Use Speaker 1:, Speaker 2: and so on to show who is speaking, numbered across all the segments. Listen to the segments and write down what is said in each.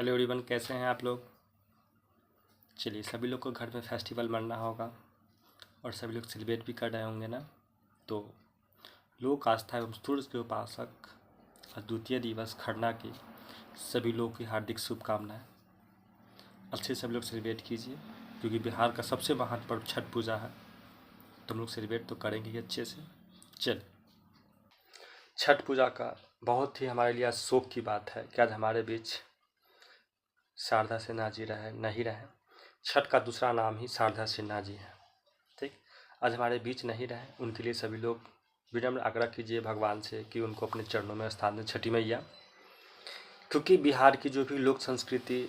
Speaker 1: Hello everyone, कैसे हैं आप लोग। चलिए, सभी लोग को घर में फेस्टिवल मनाना होगा और सभी लोग सेलिब्रेट भी कर रहे होंगे ना। तो लोक आस्था एवं सूर्य के उपासक अद्वितीय दिवस खरना की सभी लोगों की हार्दिक शुभकामनाएं। अच्छे से सब लोग सेलिब्रेट कीजिए, क्योंकि बिहार का सबसे महान पर्व छठ पूजा है। तो हम लोग सेलिब्रेट तो करेंगे ही अच्छे से। चल, छठ पूजा का बहुत ही हमारे लिए आज शोक की बात है कि आज हमारे बीच शारदा सिन्हा जी नहीं रहे। छठ का दूसरा नाम ही शारदा सिन्हा जी है। ठीक, आज हमारे बीच नहीं रहे, उनके लिए सभी लोग विनम्र आग्रह कीजिए भगवान से कि उनको अपने चरणों में स्थान दें छठी मैया। क्योंकि बिहार की जो भी लोक संस्कृति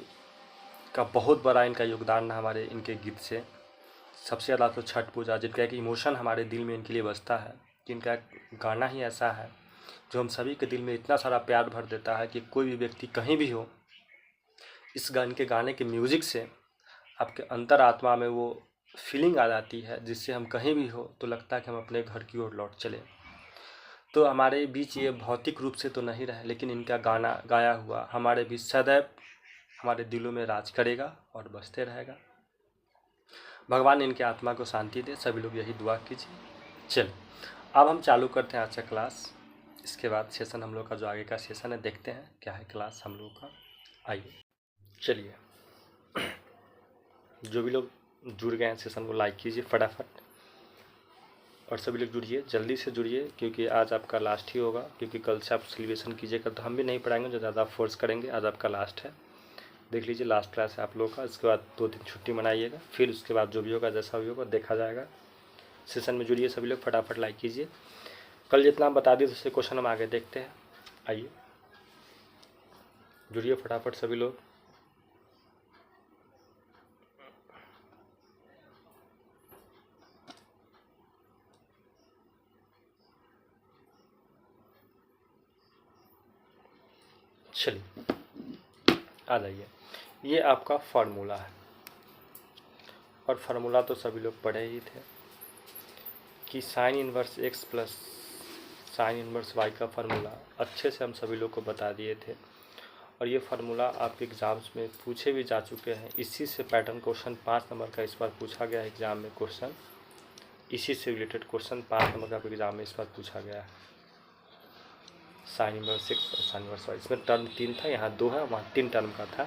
Speaker 1: का बहुत बड़ा इनका योगदान है हमारे इनके गीत से। सबसे ज़्यादा तो छठ पूजा, जिनका एक इमोशन हमारे दिल में इनके लिए बसता है कि इनका गाना ही ऐसा है जो हम सभी के दिल में इतना सारा प्यार भर देता है कि कोई भी व्यक्ति कहीं भी हो, इस इनके गाने के म्यूज़िक से आपके अंतर आत्मा में वो फीलिंग आ जाती है, जिससे हम कहीं भी हो तो लगता है कि हम अपने घर की ओर लौट चले। तो हमारे बीच ये भौतिक रूप से तो नहीं रहे, लेकिन इनका गाना गाया हुआ हमारे बीच सदैव हमारे दिलों में राज करेगा और बसते रहेगा। भगवान इनके आत्मा को शांति दे, सभी लोग यही दुआ कीजिए। चल, अब हम चालू करते हैं आज का क्लास। इसके बाद सेशन हम लोग का जो आगे का सेशन है, देखते हैं क्या है क्लास हम लोगों का। आइए, चलिए, जो भी लोग जुड़ गए हैं सेशन को लाइक कीजिए फटाफट, और सभी लोग जुड़िए, जल्दी से जुड़िए, क्योंकि आज आपका लास्ट ही होगा। क्योंकि कल से आप सेलिब्रेशन कीजिएगा तो हम भी नहीं पढ़ाएंगे, जो ज़्यादा फोर्स करेंगे। आज आपका लास्ट है, देख लीजिए, लास्ट क्लास है आप लोगों का। इसके बाद 2 दिन छुट्टी मनाइएगा, फिर उसके बाद जो भी होगा जैसा भी होगा देखा जाएगा। सेशन में जुड़िए सभी लोग, फटाफट लाइक कीजिए। कल जितना हम बता दिए दूसरे क्वेश्चन हम आगे देखते हैं। आइए, जुड़िए फटाफट सभी लोग। चलिए, आ जाइए। ये आपका फार्मूला है, और फार्मूला तो सभी लोग पढ़े ही थे कि sine inverse x plus sine inverse y का फार्मूला अच्छे से हम सभी लोग को बता दिए थे। और ये फार्मूला आपके एग्ज़ाम्स में पूछे भी जा चुके हैं। इसी से पैटर्न क्वेश्चन 5 नंबर का इस बार पूछा गया है एग्ज़ाम में क्वेश्चन। इसी से रिलेटेड क्वेश्चन 5 नंबर का एग्ज़ाम में इस बार पूछा गया है। साइन इनवर्स एक्स और साइन इनवर्स वाई, इसमें टर्म 3 था, यहाँ 2 है, वहाँ 3 टर्म का था।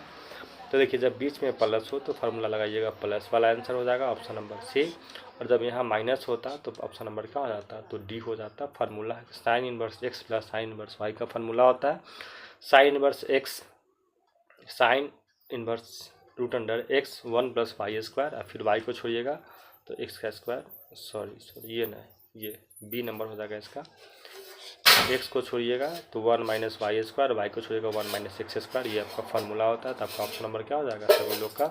Speaker 1: तो देखिए, जब बीच में प्लस हो तो फार्मूला लगाइएगा, प्लस वाला आंसर हो जाएगा ऑप्शन नंबर सी। और जब यहाँ माइनस होता तो ऑप्शन नंबर क्या हो जाता, तो डी हो जाता। फार्मूला है sine inverse x plus sine inverse y का फार्मूला होता है sine inverse x, sine inverse root under x 1 plus y square, और फिर वाई को छोड़िएगा तो एक्स का स्क्वायर, सॉरी ये नहीं, ये बी नंबर हो जाएगा इसका। एक्स को छोड़िएगा तो 1 माइनस वाई स्क्वायर, वाई को छोड़िएगा 1 माइनस एक्स स्क्वायर। ये आपका फार्मूला होता है। तो आपका ऑप्शन नंबर क्या हो जाएगा, सभी लोग का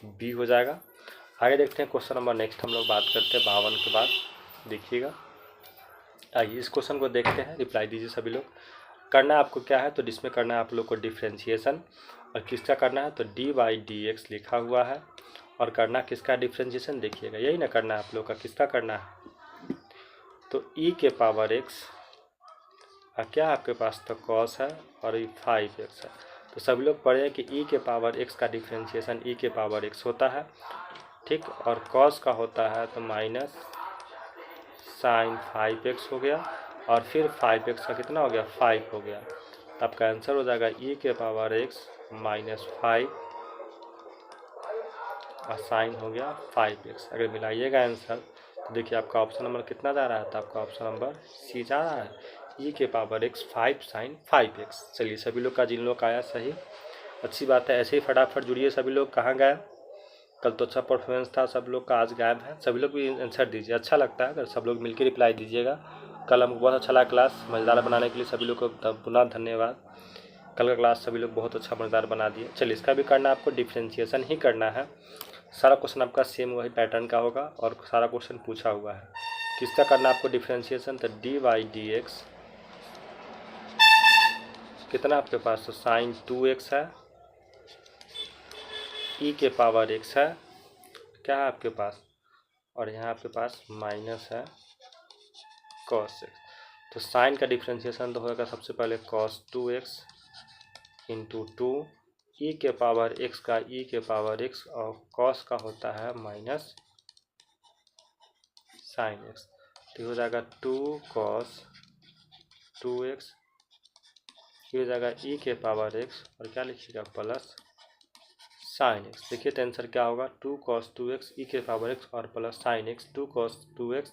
Speaker 1: बी हो जाएगा। आगे देखते हैं क्वेश्चन नंबर नेक्स्ट हम लोग बात करते हैं 52 के बाद, देखिएगा। आइए, इस क्वेश्चन को देखते हैं, रिप्लाई दीजिए सभी लोग। करना आपको क्या है, तो इसमें करना है आप लोग को डिफ्रेंशिएशन, और किसका करना है, तो डी बाई डी एक्स लिखा हुआ है। और करना किसका डिफ्रेंशिएशन, देखिएगा, यही ना करना है आप लोग का, किसका करना है, तो ई के पावर एक्स, क्या आपके पास तो कॉस है और ये 5x है। तो सभी लोग पढ़े कि ई के पावर एक्स का डिफ्रेंशिएशन ई के पावर एक्स होता है, ठीक। और कॉस का होता है तो माइनस साइन 5x हो गया, और फिर 5x का कितना हो गया, 5 हो गया। तो आपका आंसर हो जाएगा ई के पावर एक्स माइनस 5 और साइन हो गया 5x। अगर मिलाइएगा आंसर तो देखिए आपका ऑप्शन नंबर कितना जा रहा है, तो आपका ऑप्शन नंबर सी जा रहा है, ई के पावर एक्स 5 साइन 5x। चलिए, सभी लोग का जिन लोग का आया सही, अच्छी बात है। ऐसे ही फटाफट जुड़िए सभी लोग। कहाँ गए, कल तो अच्छा परफॉर्मेंस था सब लोग का, आज गायब है। सभी लोग भी आंसर दीजिए, अच्छा लगता है अगर सब लोग मिलकर रिप्लाई दीजिएगा। कल हमको बहुत अच्छा लगा क्लास, मज़ेदार बनाने के लिए सभी लोग को पुनः धन्यवाद। कल का क्लास सभी लोग बहुत अच्छा मज़ेदार बना दिए। चलिए, इसका भी करना आपको डिफ्रेंशिएशन ही करना है। सारा क्वेश्चन आपका सेम वही पैटर्न का होगा, और सारा क्वेश्चन पूछा हुआ है। किसका करना आपको डिफ्रेंशिएशन, तो डी बाई डी एक्स, कितना आपके पास, तो साइन 2x है, ई के पावर x है, क्या है आपके पास, और यहाँ आपके पास माइनस है cos x। तो साइन का डिफ्रेंशिएशन तो होगा सबसे पहले cos 2x इंटू 2 ई के पावर एक्स का ई के पावर एक्स और कॉस का होता है माइनस साइन एक्स, तो हो जाएगा 2 कॉस 2x, ये हो जाएगा ई के पावर एक्स और क्या लिखिएगा प्लस साइन एक्स। देखिए तो आंसर क्या होगा 2 cos 2x ई के पावर एक्स और plus sine x. 2 cos 2x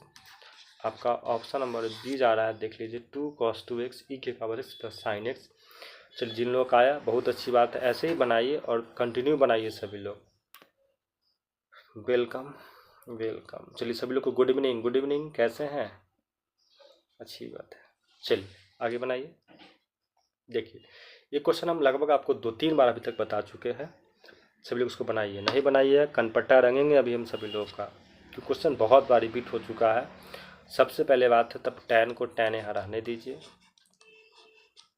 Speaker 1: आपका ऑप्शन नंबर बी जा रहा है, देख लीजिए 2 cos 2x ई के power x plus sine x. चलिए जिन लोगों का आया बहुत अच्छी बात है, ऐसे ही बनाइए और कंटिन्यू बनाइए सभी लोग। Welcome welcome. चलिए सभी लोग को गुड इवनिंग। गुड इवनिंग, कैसे हैं? अच्छी बात है। चलिए आगे बनाइए। देखिए ये क्वेश्चन हम लगभग आपको 2-3 बार अभी तक बता चुके हैं, सभी लोग उसको बनाइए। नहीं बनाइए कनपट्टा रंगेंगे अभी हम सभी लोग का, तो क्वेश्चन बहुत बार रिपीट हो चुका है। सबसे पहले बात है तब tan को tan यहाँ रहने दीजिए,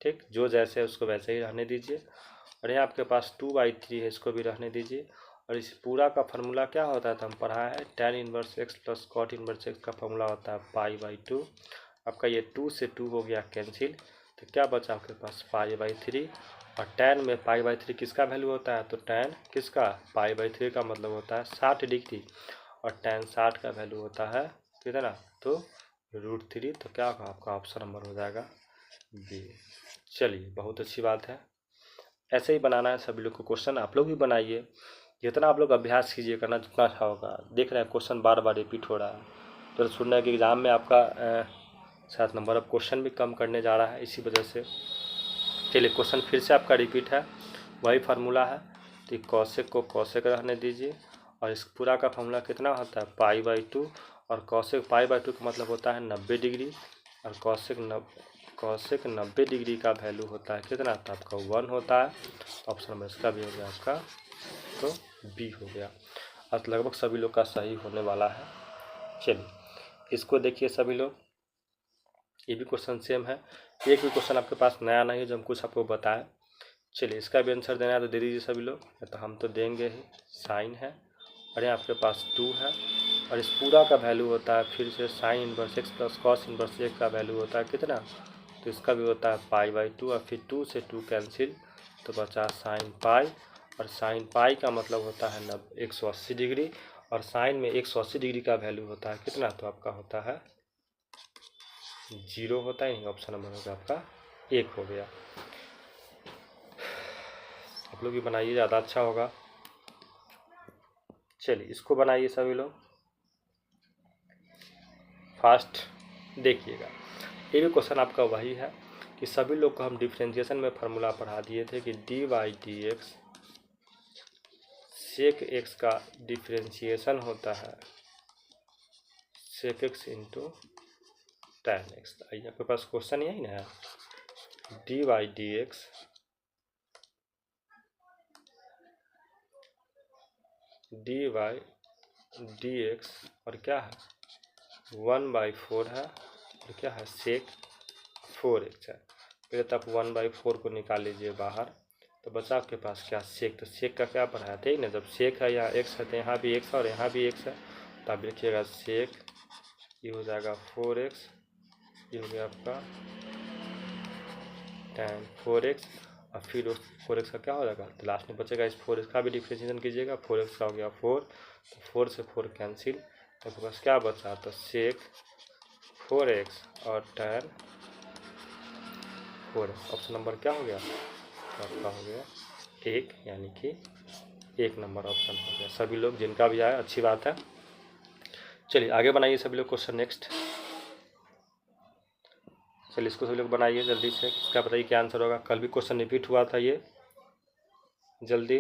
Speaker 1: ठीक, जो जैसे है उसको वैसे ही रहने दीजिए। और यहाँ आपके पास 2/3 है, इसको भी रहने दीजिए। और इस पूरा का फार्मूला क्या होता है तो हम पढ़ा है tan inverse x plus cot inverse x का फार्मूला होता है π/2। आपका ये 2 से 2 हो गया कैंसिल, तो क्या बचा आपके पास π/3। और tan में π/3 किसका वैल्यू होता है तो tan किसका π/3 का मतलब होता है 60 डिग्री, और tan 60 का वैल्यू होता है कितना तो √3। तो क्या होगा आपका ऑप्शन नंबर हो जाएगा बी। चलिए बहुत अच्छी बात है, ऐसे ही बनाना है सभी लोग को क्वेश्चन। आप लोग भी बनाइए, जितना आप लोग अभ्यास कीजिएगा ना जितना अच्छा होगा। देख रहे हैं क्वेश्चन बार बार रिपीट हो रहा है, तो सुनना है कि एग्ज़ाम में आपका 7 नंबर अब क्वेश्चन भी कम करने जा रहा है इसी वजह से। चलिए क्वेश्चन फिर से आपका रिपीट है, वही फार्मूला है, तो कॉसेक को कॉसेक रहने दीजिए। और इस पूरा का फार्मूला कितना होता है π/2, और कॉसेक π/2 का मतलब होता है 90 डिग्री, और कॉसेक 90 डिग्री का वैल्यू होता है कितना तो आपका 1 होता है। ऑप्शन नंबर इसका भी हो गया आपका तो बी हो गया। आज लगभग सभी लोग का सही होने वाला है। चलिए इसको देखिए सभी लोग, ये भी क्वेश्चन सेम है, एक भी क्वेश्चन आपके पास नया नहीं है जो हम कुछ आपको बताएं। चलिए इसका भी आंसर देना है तो दे दीजिए सभी लोग, तो हम तो देंगे ही। साइन है और यहाँ आपके पास 2 है, और इस पूरा का वैल्यू होता है फिर से sign inverse x plus cos inverse x का वैल्यू होता है कितना तो इसका भी होता है π/2, और फिर 2 से 2 कैंसिल, तो बचा साइन पाई। और साइन पाई का मतलब होता है 180 डिग्री, और साइन में 180 डिग्री का वैल्यू होता है कितना तो आपका होता है 0 होता है। ऑप्शन नंबर होगा आपका 1 हो गया। आप लोग भी बनाइए, ज़्यादा अच्छा होगा। चलिए इसको बनाइए सभी लोग फास्ट। देखिएगा ये भी क्वेश्चन आपका वही है कि सभी लोग को हम डिफरेंशिएशन में फार्मूला पढ़ा दिए थे कि dy/dx सेक एक्स का डिफरेंशिएशन होता है sec x into tan x. आइए आपके पास क्वेश्चन यही ना है, dy/dx dy/dx और क्या है 1/4 है, और क्या है सेक 4x है। पहले तो आप 1/4 को निकाल लीजिए बाहर, तो बचा आपके पास क्या सेक। तो सेक का क्या पढ़ा है ना, जब सेक है यहाँ x है तो यहाँ भी x है और यहाँ भी x है, तो आप लिखिएगा सेक, ये हो जाएगा 4x, ये हो गया आपका tan 4x, और फिर उस 4x का क्या हो जाएगा तो लास्ट में बचेगा इस 4x का भी डिफ्रेंशिएशन कीजिएगा। 4x का हो गया 4, तो 4 से 4 कैंसिल, तो आपके पास क्या बचा तो सेक 4x और tan 4x। ऑप्शन नंबर क्या हो गया तो आपका हो गया 1, यानी कि 1 नंबर ऑप्शन हो गया। सभी लोग जिनका भी आया अच्छी बात है। चलिए आगे बनाइए सभी लोग क्वेश्चन नेक्स्ट। चलिए इसको सभी लोग बनाइए जल्दी से, इसका बताइए क्या आंसर होगा। कल भी क्वेश्चन रिपीट हुआ था ये, जल्दी।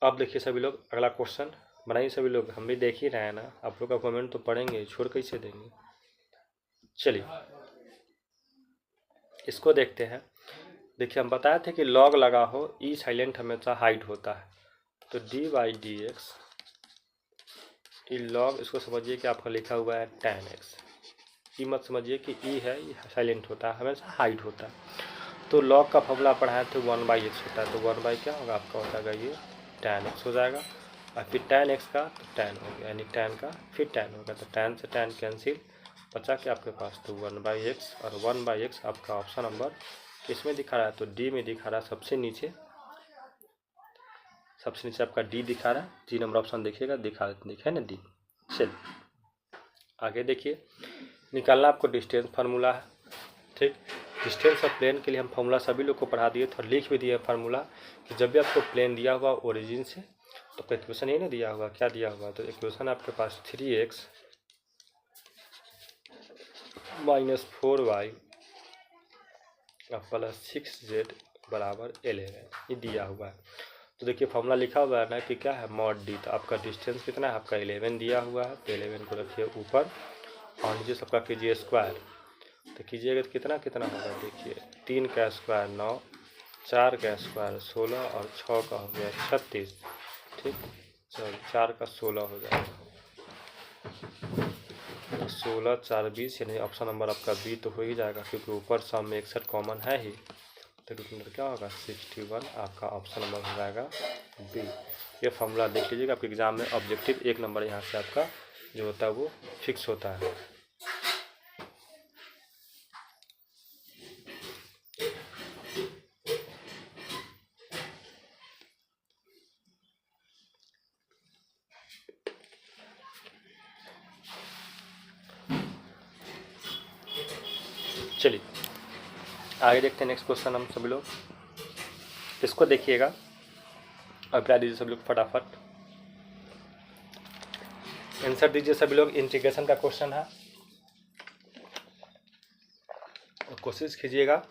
Speaker 1: अब देखिए सभी लोग अगला क्वेश्चन बनाइए सभी लोग, हम भी देख ही रहे हैं ना, आप लोग का कमेंट तो पढ़ेंगे, छोड़ कैसे देंगे। चलिए इसको देखते हैं। देखिए हम बताए थे कि लॉग लगा हो ई साइलेंट हमेशा हाइड होता है, तो dy/dx ई लॉग, इसको समझिए कि आपका लिखा हुआ है tan x, ई मत समझिए कि ई है ये साइलेंट होता है, हमेशा हाइड होता है। तो लॉग का फॉर्मूला पढ़ाए थे 1/x होता है, तो 1 बाई क्या होगा आपका हो जाएगा ये tan x हो जाएगा। और फिर tan x का तो tan हो गया, यानी tan का फिर tan हो गया, तो tan से tan कैंसिल, बचा क्या आपके पास, तो 1/x, और 1/x आपका ऑप्शन नंबर किसमें दिखा रहा है, तो डी में दिखा रहा है, सबसे नीचे आपका डी दिखा रहा है, जी नंबर ऑप्शन देखिएगा, दिखा ना डी। चल आगे देखिए, निकालना आपको डिस्टेंस फार्मूला है, ठीक। डिस्टेंस ऑफ प्लेन के लिए हम फार्मूला सभी लोग को पढ़ा दिए थे और लिख भी दिए फार्मूला कि जब भी आपको प्लेन दिया हुआ ओरिजिन से, तो इक्वेशन ये ना दिया हुआ, क्या दिया हुआ, तो इक्वेशन आपके पास 3x minus 4y plus 6z बराबर 11 ये दिया हुआ है। तो देखिए फॉर्मूला लिखा हुआ है ना कि क्या है, मॉड डी, तो आपका डिस्टेंस कितना है, आपका 11 दिया हुआ है, तो 11 को रखिए ऊपर और नीचे सबका कीजिए स्क्वायर, तो कीजिएगा तो कितना कितना होगा, देखिए 3 का स्क्वायर 9, 4 का स्क्वायर 16 और 6 का हो गया 36, ठीक। चलो 4 का 16 हो जाएगा, 16 4 20, यानी ऑप्शन नंबर आपका बी तो हो ही जाएगा, क्योंकि ऊपर सम में 61 कॉमन है ही, तो नंबर क्या होगा 61, आपका ऑप्शन नंबर हो जाएगा बी। ये फॉर्मूला देख लीजिएगा, आपके एग्जाम में ऑब्जेक्टिव 1 नंबर यहाँ से आपका जो होता है वो फिक्स होता है। चलिए आगे देखते हैं नेक्स्ट क्वेश्चन हम सभी लोग, इसको देखिएगा और बता दीजिए सभी लोग फटाफट, आंसर दीजिए सभी लोग। इंटीग्रेशन का क्वेश्चन है और कोशिश कीजिएगा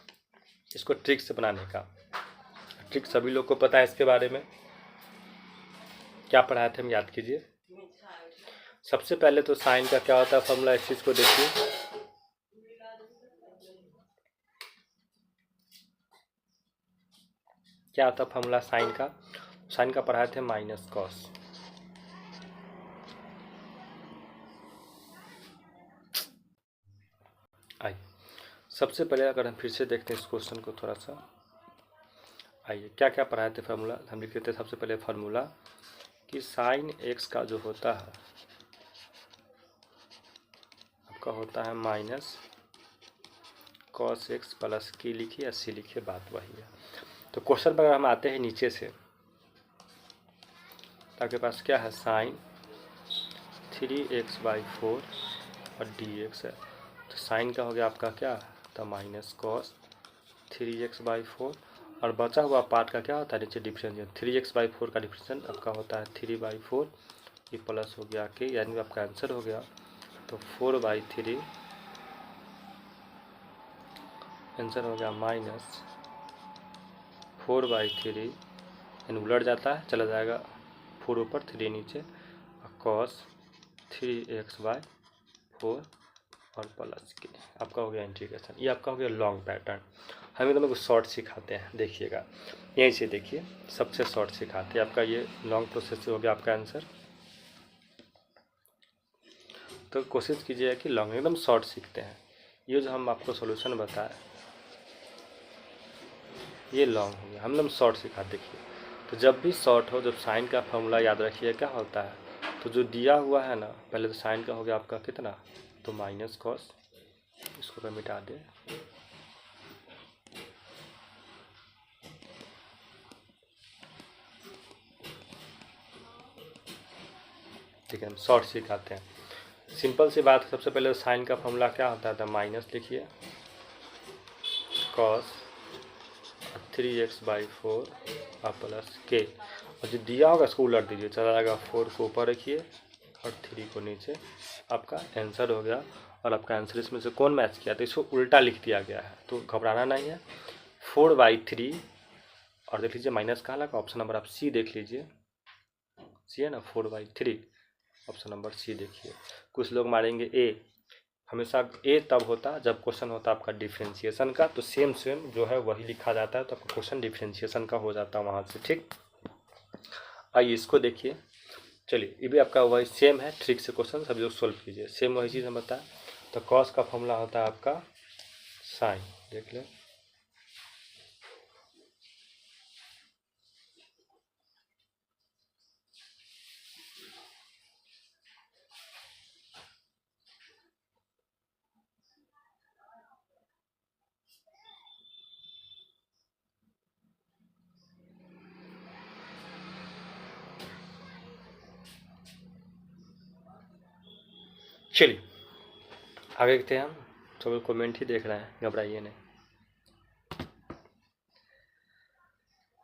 Speaker 1: इसको ट्रिक से बनाने का। ट्रिक सभी लोग को पता है, इसके बारे में क्या पढ़ाए थे हम याद कीजिए। सबसे पहले तो साइन का क्या होता है फॉर्मूला, इस चीज़ को देखिए, क्या होता है फॉर्मूला साइन का, साइन का पढ़ाए थे माइनस कॉस, आइए सबसे पहले अगर हम फिर से देखते हैं इस क्वेश्चन को थोड़ा सा, आइए क्या क्या पढ़ाए थे फार्मूला, हम लिख लेते हैं सबसे पहले फार्मूला कि साइन एक्स का जो होता है आपका होता है माइनस कॉस एक्स प्लस की लिखिए या सी लिखिए, बात वही है। तो क्वेश्चन पर अगर हम आते हैं नीचे से, तो आपके पास क्या है साइन 3x/4 और dx है, तो साइन का हो गया आपका क्या, तो माइनस कॉस 3x/4 और बचा हुआ पार्ट का क्या होता है नीचे डिफरेंशियल, 3x/4 का डिफरेंशियल आपका होता है 3/4, ये प्लस हो गया कि यानी आपका आंसर हो गया, तो 4/3 आंसर हो गया माइनस 4/3, यानी उलट जाता है चला जाएगा 4 ऊपर 3 नीचे, कॉस 3x/4 और प्लस के, आपका हो गया इंटीग्रेशन। ये आपका हो गया लॉन्ग पैटर्न। हम एकदम शॉर्ट सिखाते हैं, देखिएगा यहीं से देखिए, सबसे शॉर्ट सिखाते हैं, आपका ये लॉन्ग प्रोसेस से हो गया आपका आंसर। तो कोशिश कीजिएगा कि लॉन्ग एकदम शॉर्ट सीखते हैं। ये जो हम आपको सॉल्यूशन बताए ये लॉन्ग हो गया, हम एकदम शॉर्ट सिखा, देखिए। तो जब भी शॉर्ट हो, जब साइन का फॉर्मूला याद रखिए क्या होता है, तो जो दिया हुआ है ना, पहले तो साइन का हो गया आपका कितना, तो माइनस कॉस, इसको मैं मिटा दें, ठीक है। हम शॉर्ट सिखाते हैं, सिंपल सी बात है। सबसे पहले साइन का फॉर्मूला क्या होता है, तो माइनस लिखिए कॉस 3x/4 और प्लस के, और जो दिया होगा इसको उलट दीजिए, चला जाएगा 4 को ऊपर रखिए और 3 को नीचे, आपका आंसर हो गया। और आपका आंसर इसमें से कौन मैच किया, तो इसको उल्टा लिख दिया गया है, तो घबराना नहीं है। 4/3 और देख लीजिए माइनस कहाँ लगा, ऑप्शन नंबर आप सी देख लीजिए, सी है ना, 4/3 ऑप्शन नंबर सी देखिए। कुछ लोग मारेंगे ए, हमेशा ए तब होता जब क्वेश्चन होता आपका डिफ्रेंशिएशन का, तो सेम जो है वही लिखा जाता है, तो आपका क्वेश्चन डिफ्रेंशिएशन का हो जाता है वहाँ से, ठीक। आइए इसको देखिए, चलिए ये भी आपका वही सेम है, ट्रिक से क्वेश्चन सभी लोग सोल्व कीजिए, सेम वही चीज़ हम बताएं। तो कॉस का फॉर्मूला होता है आपका साइन, देख लें, चलिए आगे देखते हैं। हम सब लोग कमेंट ही देख रहे हैं, घबराइए नहीं।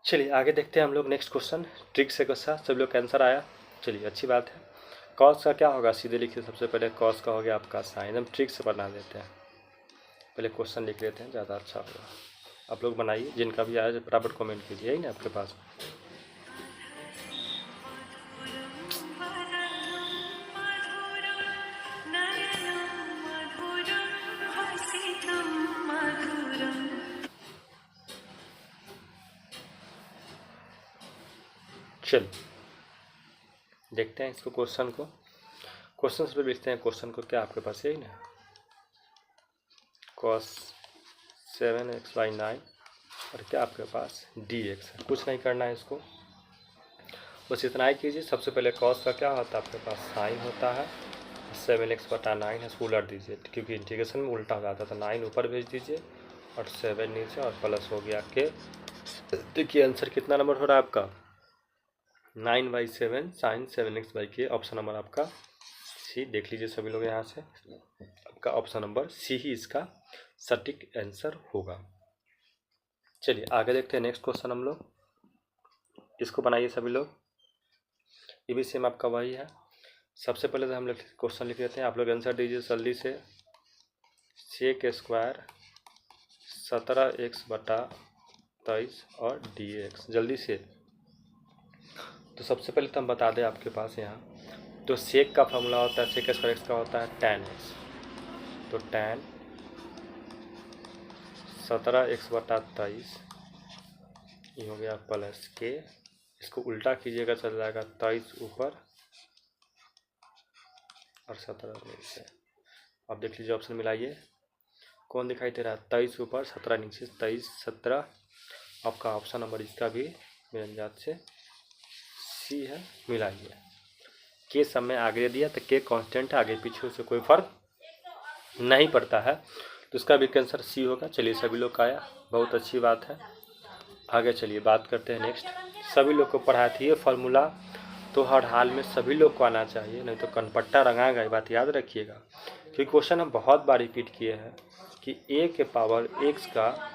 Speaker 1: चलिए आगे देखते हैं हम लोग नेक्स्ट क्वेश्चन। ट्रिक से क्वेश्चन सब लोग का आंसर आया, चलिए अच्छी बात है। कॉस का क्या होगा, सीधे लिखिए। सबसे पहले कॉस का हो गया आपका साइन। हम ट्रिक से बना देते हैं, पहले क्वेश्चन लिख लेते हैं, ज़्यादा अच्छा होगा। आप लोग बनाइए, जिनका भी आया बराबर कमेंट कीजिए, यही ना आपके पास। चल देखते हैं इसको, क्वेश्चन को। क्वेश्चन पे लिखते हैं क्वेश्चन को, क्या आपके पास यही ना, cos 7x/9 और क्या आपके पास dx है। कुछ नहीं करना है इसको, बस इतना ही कीजिए। सबसे पहले cos का क्या होता है आपके पास, साइन होता है। 7x/9 है, इसको उलट दीजिए, क्योंकि इंटीग्रेशन में उल्टा हो जाता था। 9 ऊपर भेज दीजिए और 7 नीचे, और प्लस हो गया के। देखिए आंसर कितना नंबर हो रहा है आपका, 9/7 साइन 7x/k। ऑप्शन नंबर आपका सी, देख लीजिए सभी लोग यहाँ से, आपका ऑप्शन नंबर सी ही इसका सटीक आंसर होगा। चलिए आगे देखते हैं नेक्स्ट क्वेश्चन हम लोग। इसको बनाइए सभी लोग, ये भी सेम आपका वही है। सबसे पहले तो हम लोग क्वेश्चन लिख लेते हैं, आप लोग आंसर दीजिए जल्दी से। सेक स्क्वायर 17x/23 और dx, जल्दी से। तो सबसे पहले तो हम बता दें आपके पास यहाँ, तो सेक का फॉर्मूला होता है, सेक स्क्वायर एक्स का होता है tan x। तो tan 17x/23 ये हो गया प्लस के। इसको उल्टा कीजिएगा, चल जाएगा 23 ऊपर और 17 नीचे। अब देख लीजिए ऑप्शन मिलाइए, कौन दिखाई दे रहा है, 23 ऊपर 17 नीचे, 23 17। आपका ऑप्शन नंबर इसका भी मेरे जात से सी है। मिलाइए, के सब में आगे दिया तो के कांस्टेंट है, आगे पीछे से कोई फर्क नहीं पड़ता है, तो इसका भी आंसर सी होगा। चलिए सभी लोग का आया, बहुत अच्छी बात है। आगे चलिए बात करते हैं नेक्स्ट। सभी लोग को पढ़ाया थी ये फार्मूला, तो हर हाल में सभी लोग को आना चाहिए, नहीं तो कनपट्टा रंगाएगा, ये बात याद रखिएगा। क्योंकि क्वेश्चन हम बहुत बार रिपीट किए हैं कि a के पावर x का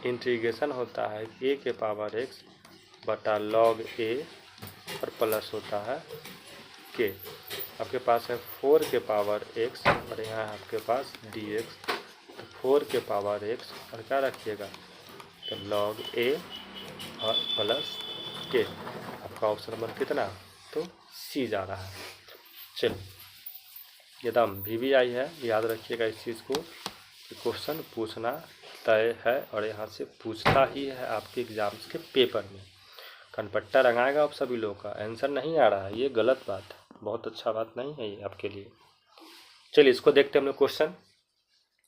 Speaker 1: इंटीग्रेशन होता है a के पावर x बटा log a और प्लस होता है k। आपके पास है 4 के पावर x और यहाँ है आपके पास dx। तो 4 के पावर x और क्या रखिएगा, तो log a और प्लस k। आपका ऑप्शन नंबर कितना, तो सी जा रहा है। चलिए एकदम VVI है, याद रखिएगा इस चीज़ को, क्वेश्चन पूछना तय है और यहाँ से पूछता ही है आपके एग्जाम्स के पेपर में। कनपट्टा रंगाएगा आप सभी लोग का, आंसर नहीं आ रहा है, ये गलत बात है, बहुत अच्छा बात नहीं है ये आपके लिए। चलिए इसको देखते हैं हम लोग क्वेश्चन।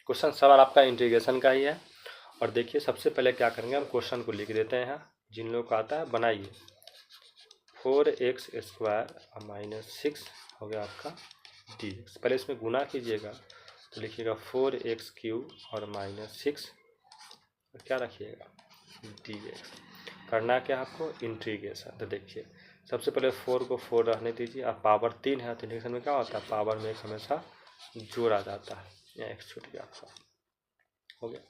Speaker 1: क्वेश्चन सवाल आपका इंटीग्रेशन का ही है। और देखिए सबसे पहले क्या करेंगे, हम क्वेश्चन को लिख देते हैं यहाँ, जिन लोगों को आता है बनाइए। 4x² - 6 हो गया आपका dx। पहले इसमें गुना कीजिएगा, तो लिखिएगा 4x³ और -6 और क्या रखिएगा dx। करना क्या आपको, इंटीग्रेशन। तो देखिए सबसे पहले 4 को 4 रहने दीजिए, अब पावर 3 है तो इंटीग्रेशन में क्या होता है, पावर में एक हमेशा जोड़ा जाता है। यहाँ x छूट गया आपका, हो गया।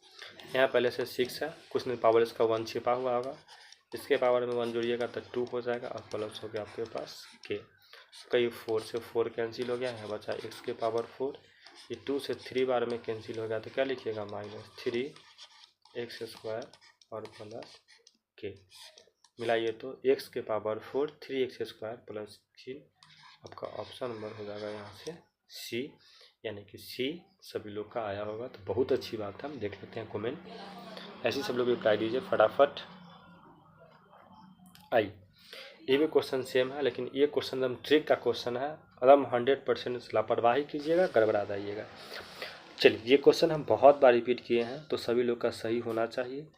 Speaker 1: यहाँ पहले से 6 है, कुछ नहीं पावर इसका 1 छिपा हुआ होगा, इसके पावर में 1 जोड़िएगा तो 2 हो जाएगा और प्लस हो गया आपके पास k। कई 4 से 4 कैंसिल हो गया है, बचा x के पावर 4। ये 2 से 3 बार में कैंसिल हो गया तो क्या लिखिएगा, -3x² और प्लस k। मिलाइए तो x के पावर 4 3x² प्लस 3। आपका ऑप्शन नंबर हो जाएगा यहाँ से सी, यानी कि सी सभी लोग का आया होगा, तो बहुत अच्छी बात है। हम देख लेते हैं कमेंट, ऐसे सब लोग रिप्लाई दीजिए फटाफट। आई ये भी क्वेश्चन सेम है, लेकिन ये क्वेश्चन एकदम ट्रिक का क्वेश्चन है, एकदम 100% लापरवाही कीजिएगा, गड़बड़ा जाइएगा। चलिए ये क्वेश्चन हम बहुत बार रिपीट किए हैं, तो सभी लोग का सही होना चाहिए।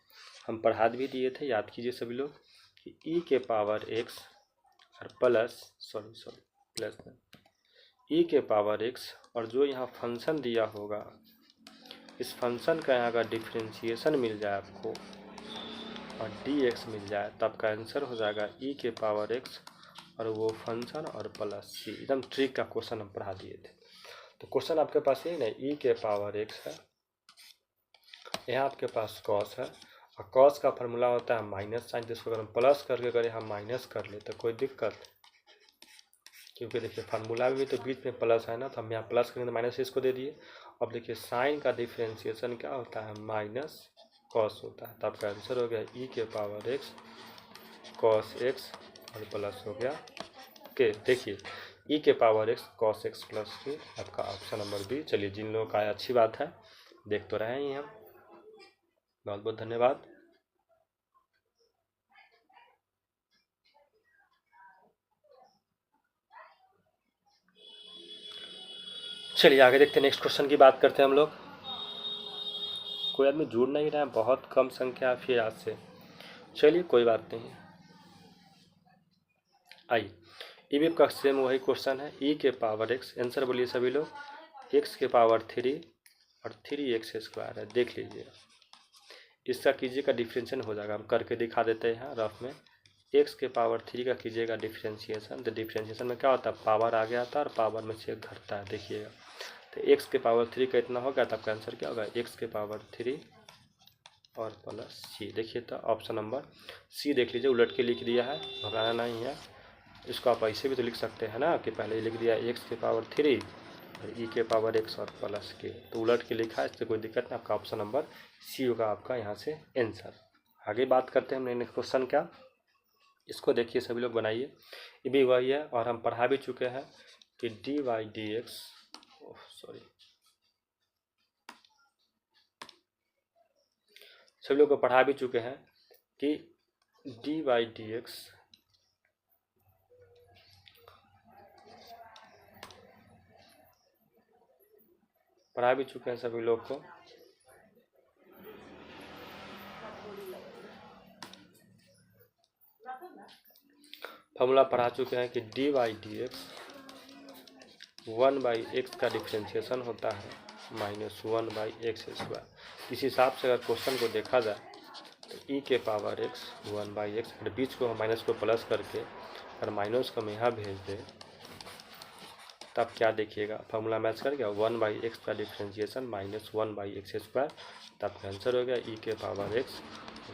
Speaker 1: हम पढ़ा भी दिए थे, याद कीजिए सभी लोग कि e के पावर x और प्लस e के पावर x, और जो यहाँ फंक्शन दिया होगा इस फंक्शन का यहाँ का डिफ्रेंशिएशन मिल जाए आपको और dx मिल जाए, तब का आंसर हो जाएगा e के पावर x और वो फंक्शन और प्लस c। एकदम ट्रिक का क्वेश्चन हम पढ़ा दिए थे, तो क्वेश्चन आपके पास यही ना, ई के पावर एक्स है, यहाँ आपके पास कॉस है, और कॉस का फार्मूला होता है माइनस साइन, जिसको अगर हम प्लस करके करें हम माइनस कर ले तो कोई दिक्कत, क्योंकि देखिए फार्मूला में भी तो बीच में प्लस है ना, तो हम यहाँ प्लस करेंगे तो माइनस इसको दे दिए। अब देखिए साइन का डिफ्रेंशिएशन क्या होता है, माइनस कॉस होता है, तो आपका आंसर हो गया ई के पावर एक्स कॉस एक्स और प्लस हो गया के। देखिए ई के power x cos x plus के, आपका ऑप्शन नंबर बी। चलिए जिन लोगों का अच्छी बात है, देख तो रहे ही हम, बहुत बहुत धन्यवाद। चलिए आगे देखते हैं, नेक्स्ट क्वेश्चन की बात करते हैं हम लोग। कोई आदमी जुड़ नहीं रहा है, बहुत कम संख्या फिर आज से, चलिए कोई बात नहीं। आइए ई भी का सेम वही क्वेश्चन है, ई के पावर एक्स, आंसर बोलिए सभी लोग, एक्स के पावर 3 और 3x स्क्वायर है। देख लीजिए इसका कीजिएगा डिफ्रेंशिएशन हो जाएगा, हम करके दिखा देते हैं यहाँ रफ में। एक्स के पावर 3 का कीजिएगा डिफ्रेंशिएशन, तो डिफ्रेंशिएशन में क्या होता है, पावर आगे आता है और पावर में से घटता है। देखिएगा तो एक्स के पावर 3 का इतना होगा, तो आपका आंसर क्या होगा, एक्स के पावर 3 और प्लस सी। देखिए तो ऑप्शन नंबर सी देख लीजिए, उलट के लिख दिया है, घबराना नहीं है। इसको आप ऐसे भी तो लिख सकते हैं ना, कि पहले लिख दिया एक्स के पावर 3 और ई के पावर एक्स और प्लस के, तो उलट के लिखा है, इससे कोई दिक्कत नहीं। आपका ऑप्शन नंबर सी होगा आपका यहाँ से आंसर। आगे बात करते हैं हम नेक्स्ट क्वेश्चन क्या, इसको देखिए सभी लोग बनाइए, ये भी वही है और हम पढ़ा भी चुके हैं कि डी वाई डी एक्स, सभी लोग को पढ़ा भी चुके हैं कि डी वाई डी एक्स पढ़ा भी चुके हैं सभी लोग को। फॉर्मूला पढ़ा चुके हैं कि D Y D x 1/x का डिफ्रेंशिएशन होता है -1/x²। इस हिसाब से अगर क्वेश्चन को देखा जाए तो ई के पावर एक्स 1/x, और बीच को हम माइनस को प्लस करके अगर माइनस को हम यहाँ भेज दें तब क्या देखिएगा, फार्मूला मैच कर गया, 1/x का डिफ्रेंशिएशन -1/x², तब आपका आंसर हो गया ई के पावर एक्स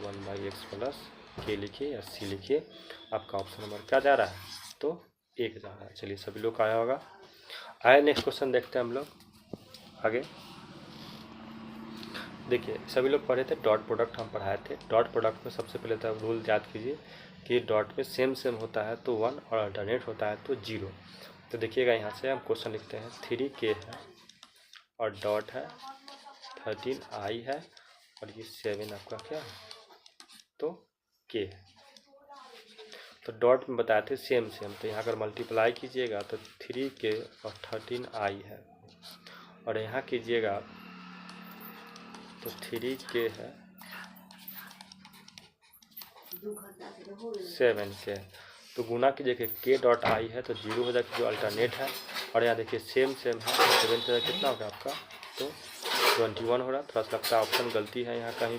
Speaker 1: 1/x प्लस के लिखिए या सी लिखिए। आपका ऑप्शन नंबर क्या जा रहा है, तो 1 जा रहा है। चलिए सभी लोग का आया होगा। आए नेक्स्ट क्वेश्चन देखते हैं हम लोग आगे। देखिए सभी लोग पढ़े थे डॉट प्रोडक्ट, हम पढ़ाए थे। डॉट प्रोडक्ट में सबसे पहले तो रूल याद कीजिए कि डॉट में सेम सेम होता है तो 1 और अल्टरनेट होता है तो 0। तो देखिएगा यहाँ से हम क्वेश्चन लिखते हैं, 3k है और डॉट है, 13i है और ये 7 आपका क्या है, तो k है। तो डॉट में बताए थे सेम सेम, तो यहाँ अगर मल्टीप्लाई कीजिएगा तो 3k और 13i है, और यहाँ कीजिएगा तो 3k है 7k, तो गुना कीजिए कि k डॉट आई है तो 0 हो जाएगा जो अल्टरनेट है, और यहाँ देखिए सेम सेम है, 7 से कितना होगा आपका, तो 21 हो रहा। थोड़ा सा लगता है ऑप्शन गलती है यहाँ कहीं।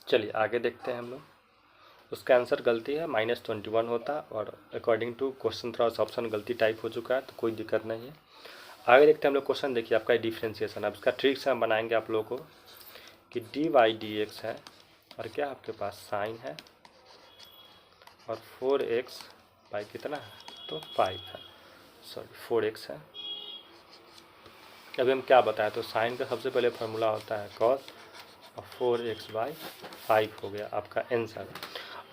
Speaker 1: चलिए आगे देखते हैं हम लोग, उसका आंसर गलती है -21 होता, और अकॉर्डिंग टू क्वेश्चन थोड़ा सा ऑप्शन गलती टाइप हो चुका है, तो कोई दिक्कत नहीं है। आगे देखते हैं हम लोग क्वेश्चन। देखिए आपका डिफ्रेंशिएशन, अब इसका ट्रिक से हम बनाएंगे आप लोगों को कि डी वाई डी एक्स है और क्या आपके पास साइन है और 4x बाई कितना है, तो 5 है, सॉरी 4x है। अभी हम क्या बताएं, तो साइन का सबसे पहले फार्मूला होता है कॉस, और 4x/5 हो गया आपका आंसर।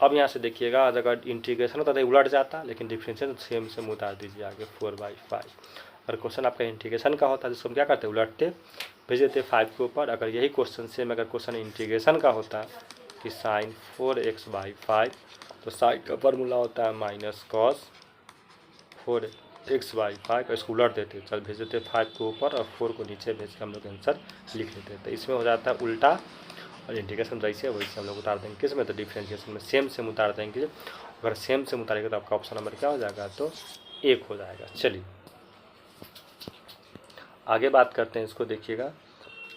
Speaker 1: अब यहाँ से देखिएगा अगर इंटीग्रेशन होता तो उलट जाता, लेकिन डिफरेंशियल सेम सेम उतार दीजिए आगे 4/5। अगर क्वेश्चन आपका इंटीग्रेशन का होता है जिसको हम क्या करते, उलटते भेज देते 5 के ऊपर। अगर यही क्वेश्चन सेम अगर क्वेश्चन इंटीग्रेशन का होता कि साइन 4x/5, तो साइन का फार्मूला होता है माइनस कॉस 4x/5, इसको उलट देते, चल भेज देते 5 के ऊपर और 4 को नीचे भेज के हम लोग आंसर लिख लेते हैं। तो इसमें हो जाता है उल्टा, और इंटीग्रेशन वैसे वैसे हम लोग उतार देंगे किस में, तो डिफ्रेंशिएशन में सेम सेम उतार देंगे। अगर सेम सेम उतारेगा तो आपका ऑप्शन नंबर क्या हो जाएगा, तो 1 हो जाएगा। चलिए आगे बात करते हैं, इसको देखिएगा।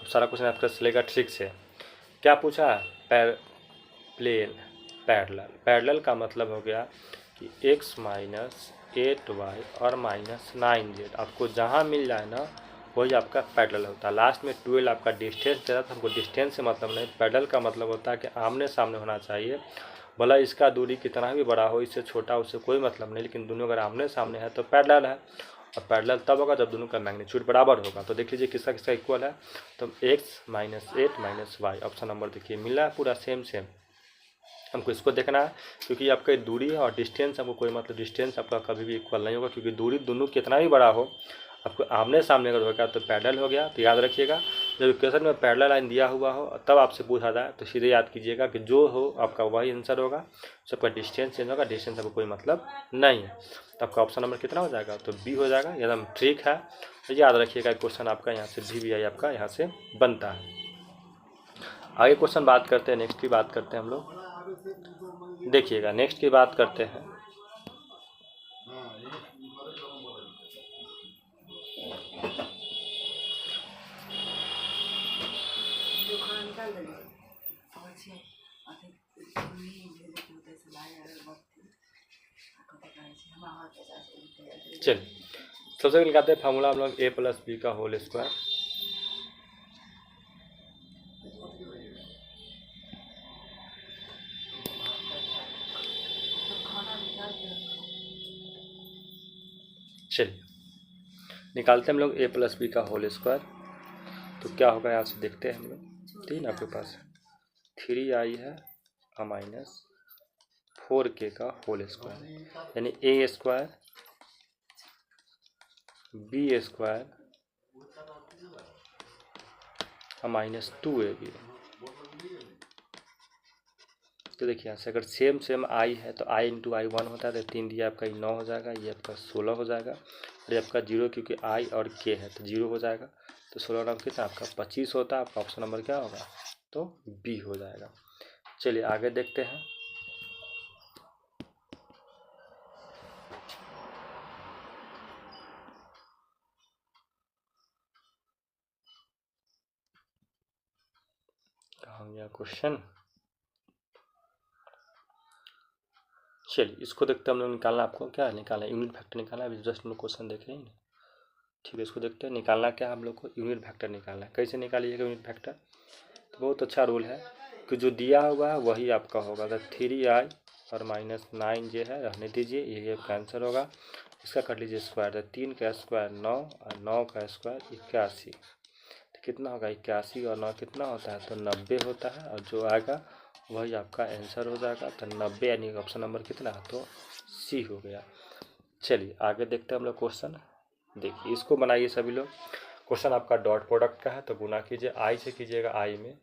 Speaker 1: सारा क्वेश्चन आपका चलेगा ट्रिक से। क्या पूछा है, प्लेन पैरेलल। पैरेलल का मतलब हो गया कि x माइनस 8y और माइनस 9z आपको जहाँ मिल जाए ना वही आपका पैरेलल होता है। लास्ट में 12 आपका डिस्टेंस दे रहा था, हमको डिस्टेंस से मतलब नहीं, पैरेलल का मतलब होता है कि आमने सामने होना चाहिए। भला इसका दूरी कितना भी बड़ा हो, इससे छोटा उससे कोई मतलब नहीं, लेकिन दोनों अगर आमने सामने है तो पैरेलल है। और पैरेलल तब होगा जब दोनों का मैग्नीट्यूड बराबर होगा। तो देख लीजिए किसका किसका इक्वल है, तो x minus 8 minus y, option number देखिए मिला है पूरा सेम सेम। हमको इसको देखना है क्योंकि आपका दूरी है और डिस्टेंस हमको कोई मतलब डिस्टेंस आपका कभी भी इक्वल नहीं होगा, क्योंकि दूरी दोनों कितना भी बड़ा हो आपको आमने सामने अगर होगा तो पैरेलल हो गया। तो याद रखिएगा जब इक्वेशन में पैरेलल लाइन दिया हुआ हो तब आपसे पूछा जाए तो सीधे याद कीजिएगा कि जो हो आपका वही आंसर होगा, सबका डिस्टेंस चेंज होगा, डिस्टेंस आपको कोई मतलब नहीं है। तो आपका ऑप्शन नंबर कितना हो जाएगा, तो बी हो जाएगा, एकदम ठीक है। तो याद रखिएगा क्वेश्चन आपका यहाँ से भी आपका यहाँ से बनता है। आगे क्वेश्चन बात करते हैं, नेक्स्ट की बात करते हैं हम लोग। देखिएगा नेक्स्ट की बात करते हैं। चलिए सबसे पहले निकालते हैं फार्मूला हम लोग a प्लस बी का होल स्क्वायर। चलिए निकालते हैं हम लोग a प्लस बी का होल स्क्वायर। तो क्या होगा यहाँ से देखते हैं हम लोग। तीन आपके पास 3i है माइनस 4k का होल स्क्वायर, यानी a square b square minus 2ab। तो देखिए यहाँ से अगर सेम सेम आई है तो आई इंटू आई 1 होता है, तो 3 दिया आपका 9 हो जाएगा, ये आपका 16 हो जाएगा, और ये आपका 0 क्योंकि आई और के है तो 0 हो जाएगा। तो 16 नाम कितना आपका 25 होता है। आपका ऑप्शन नंबर क्या होगा, तो बी हो जाएगा। चलिए आगे देखते हैं। कहाँ गया क्वेश्चन। चलिए इसको देखते हैं हम लोग। निकालना आपको क्या है, निकालना यूनिट फैक्टर निकालना है। अभी जस्ट हम लोग क्वेश्चन देख रहे हैं, ठीक है। इसको देखते हैं निकालना क्या हम लोग को, यूनिट फैक्टर निकालना है। कैसे निकालिएगा यूनिट फैक्टर, तो बहुत अच्छा रूल है कि जो दिया हुआ है वही आपका होगा। तो 3i और माइनस 9j है, रहने दीजिए, ये आपका आंसर होगा। इसका कर लीजिए स्क्वायर, तो 3 का स्क्वायर 9 और 9 का स्क्वायर 81। तो कितना होगा 81 और 9 कितना होता है, तो 90 होता है, और जो आएगा वही आपका आंसर हो जाएगा। तो 90 यानी ऑप्शन नंबर कितना, तो सी हो गया। चलिए आगे देखते हैं हम लोग क्वेश्चन। देखिए इसको बनाइए सभी लोग। क्वेश्चन आपका डॉट प्रोडक्ट का है, तो गुना कीजिए, आई से कीजिएगा आई में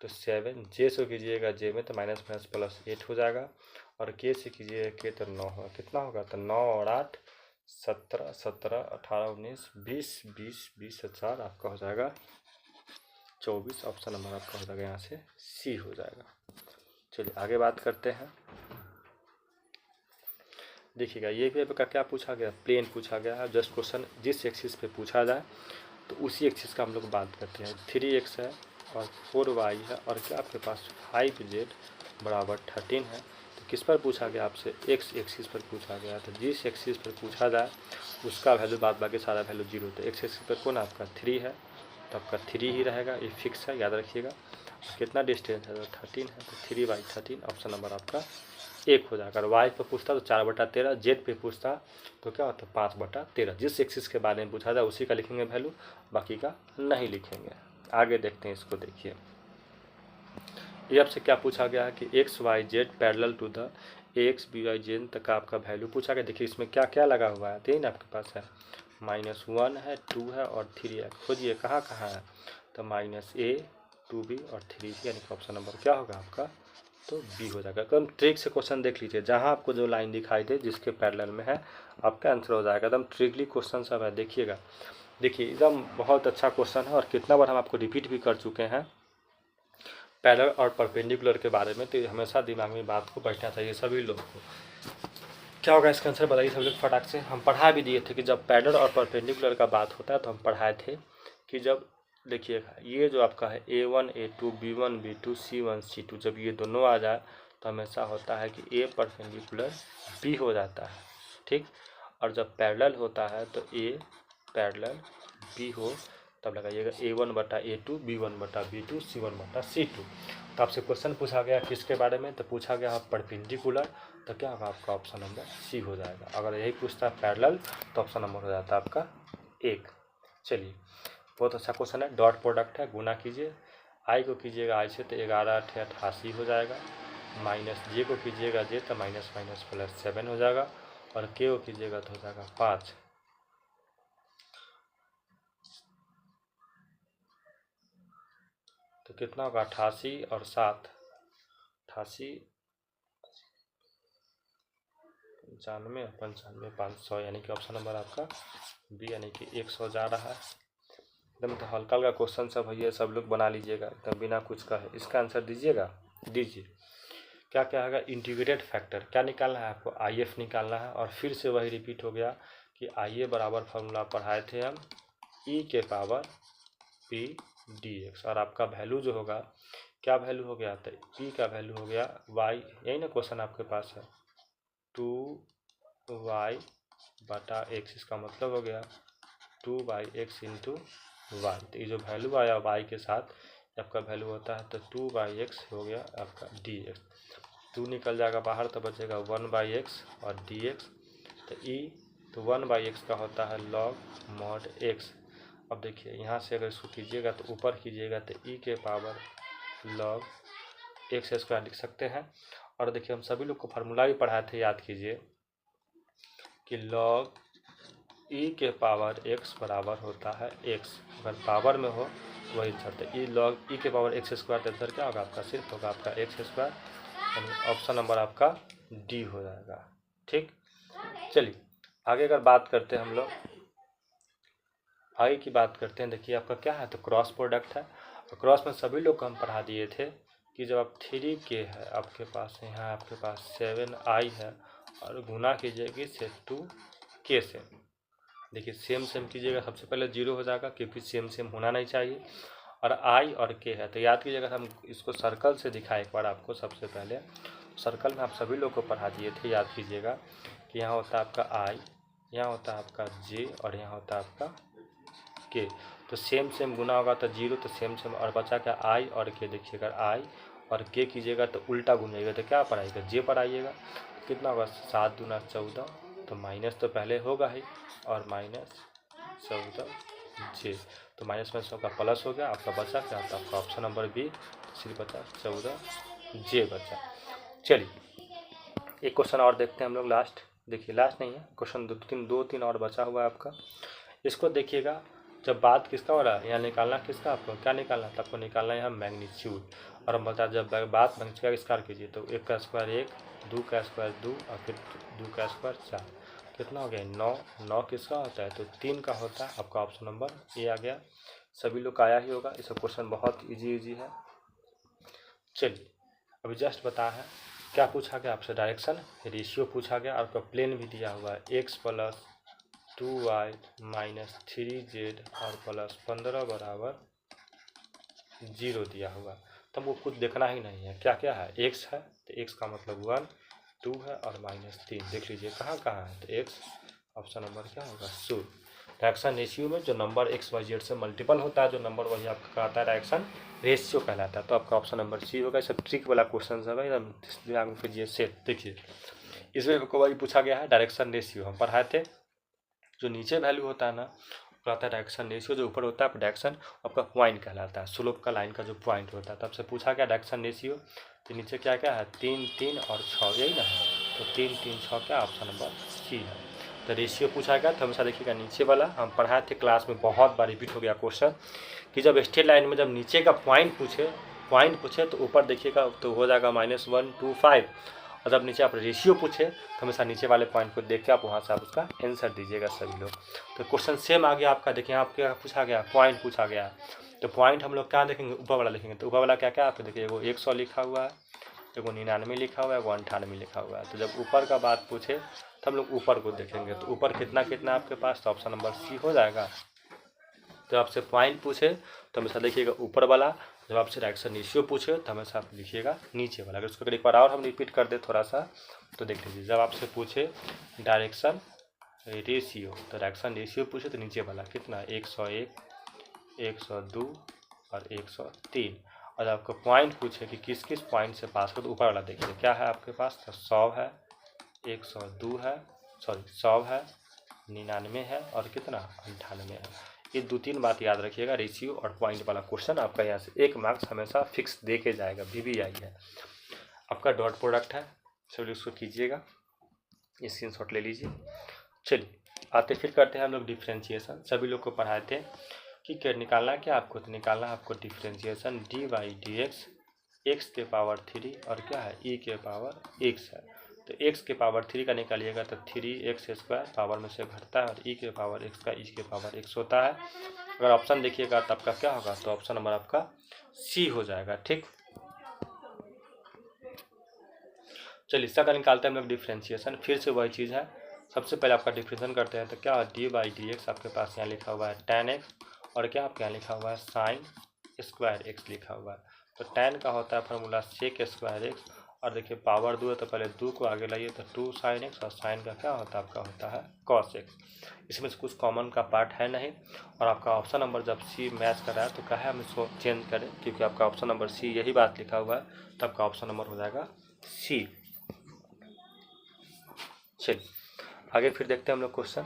Speaker 1: तो 7, जे से कीजिएगा जे में तो माइनस माइनस प्लस 8 हो जाएगा, और के से कीजिएगा के तो 9 होगा। कितना होगा, तो 9 और 8 17, 17 18 19 20 20 20 से 4 आपका हो जाएगा 24। ऑप्शन नंबर आपका हो जाएगा यहाँ से सी हो जाएगा। चलिए आगे बात करते हैं। देखिएगा ये भी आपका क्या पूछा गया, प्लेन पूछा गया है। जस्ट क्वेश्चन जिस एक्सिस पे पूछा जाए तो उसी एक्सिस का हम लोग बात करते हैं। 3x है और 4y है, और क्या आपके पास 5z बराबर 13 है। तो किस पर पूछा गया आपसे, x एक्सिस पर पूछा गया। तो जिस एक्सिस पर पूछा जाए उसका वैल्यू बाद बाकी सारा वैल्यू 0। तो x एक्सिस पर कौन आपका 3 है, तो आपका 3 ही रहेगा, ये फिक्स है, याद रखिएगा। कितना डिस्टेंस है, तो 13 है, तो 3/13 ऑप्शन नंबर आपका 1 हो जाएगा। अगर वाई पे पूछता तो 4/13, जेड पे पूछता तो क्या होता 5/13। जिस एक्सिस के बारे में पूछा जाए उसी का लिखेंगे वैल्यू, बाकी का नहीं लिखेंगे। आगे देखते हैं इसको। देखिए ये आपसे क्या पूछा गया है कि x y z parallel to the x b y z तक का आपका वैल्यू पूछा गया। देखिए इसमें क्या क्या लगा हुआ है, तीन आपके पास है, -1 है, 2 है और 3 है। खोजिए कहाँ कहाँ है, तो -a 2b और 3c, यानी कि ऑप्शन नंबर क्या होगा आपका, तो बी हो जाएगा। एकदम ट्रिक से क्वेश्चन देख लीजिए, जहाँ आपको जो लाइन दिखाई दे जिसके पैरेलल में है आपका आंसर हो जाएगा। एकदम ट्रिकली क्वेश्चन सब है, देखिएगा। देखिए एकदम बहुत अच्छा क्वेश्चन है, और कितना बार हम आपको रिपीट भी कर चुके हैं पैरेलल और परपेंडिकुलर के बारे में। तो हमेशा दिमाग में बात को बैठना चाहिए सभी लोग को। क्या होगा इसका आंसर बताइए सब लोग फटाक से। हम पढ़ा भी दिए थे कि जब पैरेलल और परपेंडिकुलर का बात होता है तो हम पढ़ाए थे कि जब देखिएगा ये जो आपका है A1 A2 B1 B2 C1 C2, जब ये दोनों आ जाए तो हमेशा होता है कि A परपेंडिकुलर B हो जाता है, ठीक। और जब पैरेलल होता है तो A पैरेलल B हो, तब लगाइएगा A1 बटा A2 B1 बटा B2 C1 बटा C2। तो आपसे क्वेश्चन पूछा गया किसके बारे में, तो पूछा गया परपेंडिकुलर, तो क्या होगा आपका ऑप्शन नंबर C हो जाएगा। अगर यही पूछता है पैरेलल तो ऑप्शन नंबर हो जाता है आपका 1। चलिए बहुत अच्छा क्वेश्चन है। डॉट प्रोडक्ट है, गुना कीजिए, आई को कीजिएगा आई से तो 11×8 = 88 हो जाएगा, माइनस जे को कीजिएगा जे तो माइनस माइनस प्लस 7 हो जाएगा, और के को कीजिएगा तो हो जाएगा 5। तो कितना होगा 88 और 7 88 95 95 500, यानी कि ऑप्शन नंबर आपका बी यानी कि 100 जा रहा है। एकदम तो हल्का हल्का क्वेश्चन सब है, सब लोग बना लीजिएगा एकदम बिना कुछ कहे। इसका आंसर दीजिएगा, दीजिए क्या क्या होगा। इंटीग्रेटेड फैक्टर क्या निकालना है आपको, IF निकालना है। और फिर से वही रिपीट हो गया कि IA बराबर फॉर्मूला पढ़ाए थे हम e के पावर p dx, और आपका वैल्यू जो होगा क्या वैल्यू हो गया, तो e का वैल्यू हो गया y, यही ना क्वेश्चन आपके पास है 2y बटा x, इसका मतलब हो गया 2/x इंटू वाई। तो ये जो वैल्यू आया y के साथ आपका वैल्यू होता है तो 2/x हो गया आपका dx। 2 निकल जाएगा बाहर तो बचेगा 1/x और dx। तो 1/x का होता है log mod x। अब देखिए यहाँ से अगर इसको कीजिएगा तो ऊपर कीजिएगा तो e के पावर log x² लिख सकते हैं। और देखिए हम सभी लोग को फार्मूला भी पढ़ाए थे, याद कीजिए कि log e के पावर x बराबर होता है x, अगर पावर में हो तो वही आंसर। तो log e के पावर x² तो आंसर क्या होगा आपका, सिर्फ होगा आपका x², यानी ऑप्शन नंबर आपका डी हो जाएगा, ठीक। चलिए आगे अगर बात करते हैं हम लोग, आगे की बात करते हैं। देखिए आपका क्या है, तो क्रॉस प्रोडक्ट है। और क्रॉस में सभी लोग को हम पढ़ा दिए थे कि जब आप 3k है आपके पास, यहाँ आपके पास 7i है और गुना कीजिएगा से 2k से। देखिए सेम सेम कीजिएगा, सबसे पहले 0 हो जाएगा क्योंकि सेम सेम होना नहीं चाहिए। और i और k है तो याद कीजिएगा, हम इसको सर्कल से दिखाए एक बार आपको। सबसे पहले सर्कल में आप सभी लोग को पढ़ा दिए थे, याद कीजिएगा कि यहाँ होता है आपका i, यहाँ होता है आपका j और यहाँ होता है आपका k। तो सेम सेम गुना होगा तो 0, तो सेम सेम, और बचा क्या i और k। देखिए अगर i और k कीजिएगा तो उल्टा घूमिएगा तो क्या पर आएगा, j पर आइएगा। कितना होगा 7 दूना 14, तो माइनस तो पहले होगा ही, और -14j, तो माइनस में का प्लस हो गया। आपका बचा क्या, तो आपका ऑप्शन नंबर बी सिर्फ बचा 14j बचा। चलिए एक क्वेश्चन और देखते हैं हम लोग, लास्ट। देखिए लास्ट नहीं है क्वेश्चन, दो तीन और बचा हुआ है आपका। इसको देखिएगा, जब बात किसका हो रहा है, यहाँ निकालना किसका, आपको क्या निकालना है, आपको निकालना है यहाँ मैग्नीट्यूड। और हम बता जब बात मैग्नीट्यूड का स्क्वायर कीजिए तो 1 का स्क्वायर 1, 2 का स्क्वायर 2 और फिर 2 का स्क्वायर 4, कितना हो गया 9। 9 किसका होता है, तो 3 का होता है। आपका ऑप्शन नंबर ए आ गया। सभी लोग का आया ही होगा, इसका क्वेश्चन बहुत इजी है। चलिए अभी जस्ट बता है क्या पूछा गया आपसे, डायरेक्शन रेशियो पूछा गया, और आपका प्लेन भी दिया हुआ है x + 2y - 3z और +15 बराबर 0 दिया हुआ। तो हमको कुछ देखना ही नहीं है, क्या क्या है, x है तो x का मतलब 1, 2 है और -3। देख लीजिए कहाँ कहाँ है, तो x ऑप्शन नंबर क्या होगा 0। डायरेक्शन रेशियो में जो नंबर x y z से मल्टीपल होता है जो नंबर, वही आपका कहता है डायरेक्शन रेशियो कहलाता है। तो आपका ऑप्शन नंबर सी होगा। सब ट्रिक वाला क्वेश्चन है भाई, दिमाग में कीजिए सेट। देखिए इसमें आपको वही पूछा गया है, डायरेक्शन रेशियो हम पढ़ाए थे। जो नीचे वैल्यू होता है ना कहता है डायरेक्शन रेशियो, जो ऊपर होता है डायरेक्शन आपका पॉइंट कहलाता है, स्लोप का लाइन का जो पॉइंट होता है। तब से पूछा गया डायरेक्शन रेशियो, तो नीचे क्या क्या है 3 3 और 6, यही ना है। तो 3 3 6 क्या ऑप्शन नंबर सी है। तो रेशियो पूछा गया तो हमेशा देखिएगा नीचे वाला, हम पढ़ाए थे क्लास में, बहुत बार रिपीट हो गया क्वेश्चन कि जब स्ट्रेट लाइन में जब नीचे का पॉइंट पूछे तो ऊपर देखिएगा तो हो जाएगा -1 2 5, और जब नीचे आप रेशियो पूछे तो हमेशा नीचे वाले पॉइंट को देख के आप वहाँ से आप उसका आंसर दीजिएगा सभी लोग। तो क्वेश्चन सेम आ गया आपका। देखिए आप क्या पूछा गया, पॉइंट पूछा गया। तो पॉइंट हम लोग क्या देखेंगे, ऊपर वाला लिखेंगे। तो ऊपर वाला क्या क्या आपको देखिए, एगो 100 लिखा हुआ है, एगो 99 लिखा हुआ है, एगो 98 लिखा हुआ है। तो जब ऊपर का बात पूछे तो हम लोग ऊपर को देखेंगे। तो ऊपर कितना कितना आपके पास, तो ऑप्शन नंबर सी हो जाएगा। जब आपसे पॉइंट पूछे तो हमेशा देखिएगा ऊपर वाला, जब आपसे डायरेक्शन रेशियो पूछे तो हमेशा आप लिखिएगा नीचे वाला। अगर उसको एक बार और हम रिपीट कर दे थोड़ा सा तो देख लीजिए, जब आपसे पूछे डायरेक्शन रेशियो तो डायरेक्शन रेशियो पूछे तो नीचे वाला कितना 101, 102 और 103। और आपको पॉइंट पूछे कि किस किस पॉइंट से पास कर, तो ऊपर वाला देखिए क्या है आपके पास, तो 100 है, 102 है, सॉरी 100 है, 99 है और कितना 98 है। ये 2-3 बात याद रखिएगा, रेशियो और पॉइंट वाला क्वेश्चन आपका यहाँ से 1 मार्क्स हमेशा फिक्स दे के जाएगा। VVI है आपका, डॉट प्रोडक्ट है, सभी उसको कीजिएगा, स्क्रीनशॉट ले लीजिए। चलिए आते फिर करते हैं हम लोग डिफ्रेंशिएशन। सभी लोग को पढ़ाए थे कि क्या निकालना है, क्या आपको तो निकालना है आपको डिफ्रेंशिएशन dy/dx x के पावर 3 और क्या है e के पावर x है। तो x के पावर 3 का निकालिएगा तो 3x² पावर में से घटता है और e के पावर x का e के पावर x होता है। अगर ऑप्शन देखिएगा तो आपका क्या होगा, तो ऑप्शन नंबर आपका C हो जाएगा। ठीक, चलिए इसका का निकालते हैं हम लोग डिफ्रेंशिएशन। फिर से वही चीज़ है, सबसे पहले आपका डिफ्रेंशिएशन करते हैं तो क्या dy/dx आपके पास यहाँ लिखा हुआ है tan x और क्या आपके यहाँ लिखा हुआ है sin² x लिखा हुआ है। तो tan का होता है फार्मूला sec² x और देखिए पावर 2 है तो पहले 2 को आगे लाइए तो 2 sin x और sin का क्या होता है आपका होता है cos x। इसमें से कुछ कॉमन का पार्ट है नहीं और आपका ऑप्शन नंबर जब C मैच कर रहा है तो क्या है हम इसको चेंज करें, क्योंकि आपका ऑप्शन नंबर C यही बात लिखा हुआ है तो आपका ऑप्शन नंबर हो जाएगा C। चलिए आगे फिर देखते हैं हम लोग क्वेश्चन।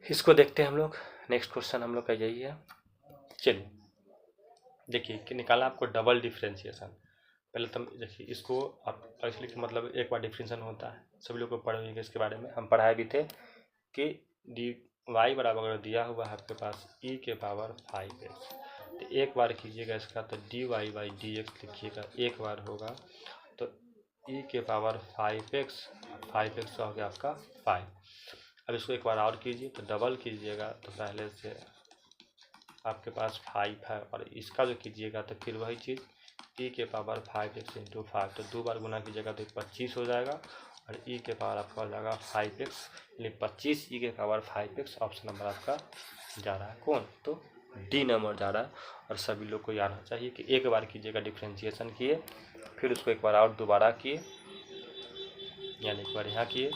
Speaker 1: इसको देखते हैं हम लोग, नेक्स्ट क्वेश्चन हम लोग का यही है। चलिए देखिए कि निकाला आपको डबल डिफ्रेंशिएशन। पहले तो देखिए इसको आप इसलिए कि मतलब एक बार डिफ्रेंशिएशन होता है, सभी लोग को पढ़े होंगे इसके बारे में, हम पढ़ाए भी थे कि y बराबर अगर दिया हुआ है आपके पास e के पावर 5x तो एक बार कीजिएगा इसका तो dy/dx लिखिएगा, एक बार होगा तो e के पावर 5x का हो गया आपका 5। अब इसको एक बार और कीजिए तो डबल कीजिएगा तो पहले से आपके पास 5 है और इसका जो कीजिएगा तो फिर वही चीज़ e के पावर 5x × 5 तो 2 बार गुना कीजिएगा तो 25 हो जाएगा और e के पावर आपका हो जाएगा 5x, यानी 25 e के पावर 5x। ऑप्शन नंबर आपका जा रहा है कौन, तो D नंबर जा रहा है। और सभी लोग को याद होना चाहिए कि एक बार कीजिएगा डिफ्रेंशिएशन किए, फिर उसको एक बार और दोबारा किए, यानी एक बार यहाँ किए